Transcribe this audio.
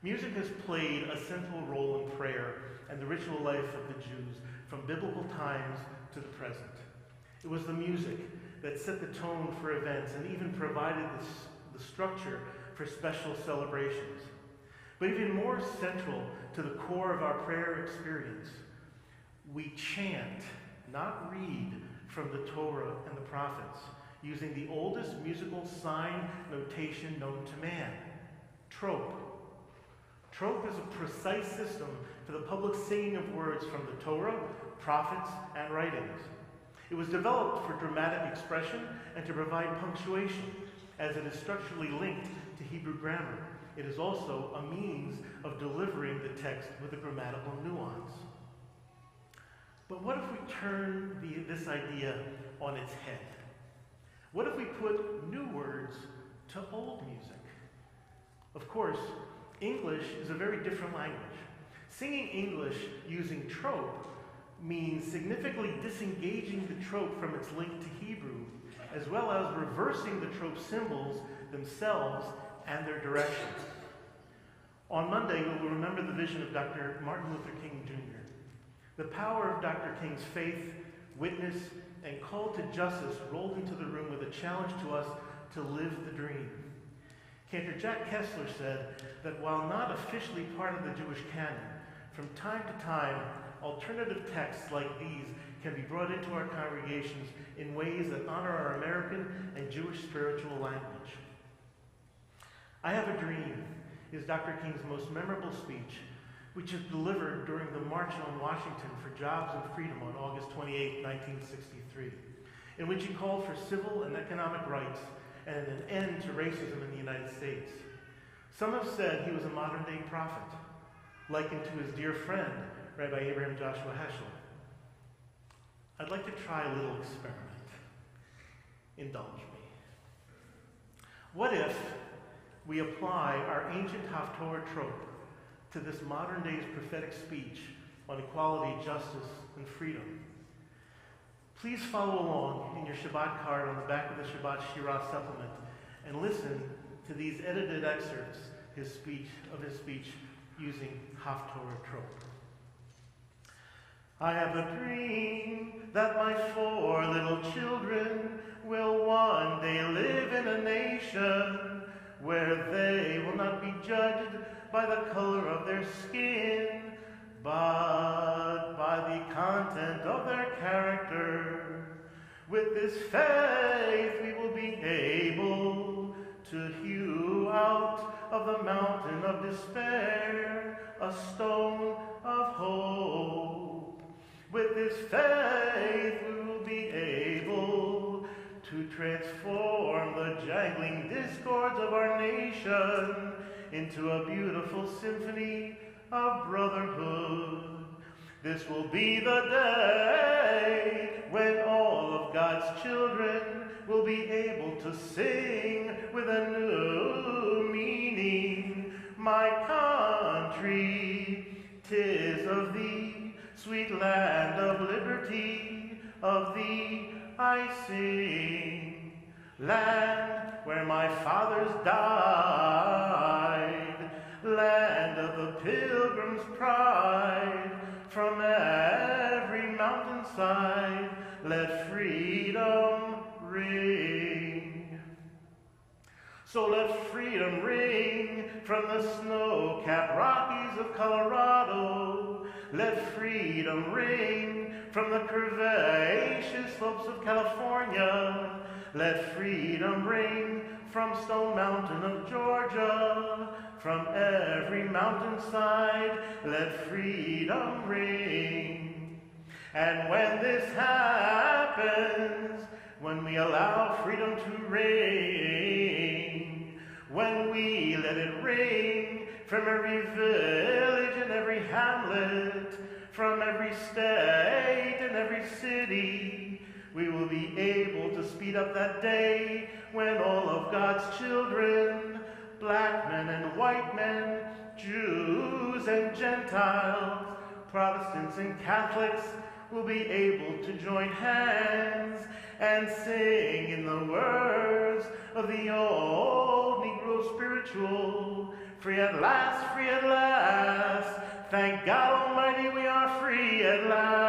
Music has played a central role in prayer and the ritual life of the Jews from biblical times to the present. It was the music that set the tone for events and even provided the structure for special celebrations. But even more central to the core of our prayer experience, we chant, not read, from the Torah and the prophets, using the oldest musical sign notation known to man, Trope. Trope is a precise system for the public singing of words from the Torah, prophets, and writings. It was developed for dramatic expression and to provide punctuation, as it is structurally linked to Hebrew grammar. It is also a means of delivering the text with a grammatical nuance. But what if we turn this idea on its head? What if we put new words to old music? Of course, English is a very different language. Singing English using trope means significantly disengaging the trope from its link to Hebrew, as well as reversing the trope symbols themselves and their direction. On Monday, we will remember the vision of Dr. Martin Luther King Jr. The power of Dr. King's faith, witness, and call to justice rolled into the room with a challenge to us to live the dream. Cantor Jack Kessler said that while not officially part of the Jewish canon, from time to time, alternative texts like these can be brought into our congregations in ways that honor our American and Jewish spiritual language. I Have a Dream is Dr. King's most memorable speech, which is delivered during the March on Washington for Jobs and Freedom on August 28, 1963, in which he called for civil and economic rights and an end to racism in the United States. Some have said he was a modern-day prophet, likened to his dear friend, Rabbi Abraham Joshua Heschel. I'd like to try a little experiment. Indulge me. What if we apply our ancient Haftarah trope to this modern day's prophetic speech on equality, justice, and freedom? Please follow along in your Shabbat card on the back of the Shabbat Shirah supplement and listen to these edited excerpts of his speech using Haftarah trope. I have a dream that my 4 little children will one day live in a nation where they will not be judged by the color of their skin, but by the content of their character. With this faith we will be able to hew out of the mountain of despair a stone of hope. With this faith we will be able to transform the jangling discords of our nation into a beautiful symphony of brotherhood. This will be the day when all of God's children will be able to sing with a new meaning. My country, 'tis of thee, sweet land of liberty, of thee I sing. Land where my fathers died, land of the pilgrim's pride. From every mountainside, let freedom ring. So let freedom ring from the snow-capped Rockies of Colorado. Let freedom ring from the curvaceous slopes of California. Let freedom ring from Stone Mountain of Georgia. From every mountainside, let freedom ring. And when this happens, when we allow freedom to ring, when we let it ring from every village and every hamlet, from every state and every city, we will be able to speed up that day when all of God's children, black men and white men, Jews and Gentiles, Protestants and Catholics, will be able to join hands and sing in the words of the old Negro spiritual, free at last, free at last. Thank God Almighty, we are free at last.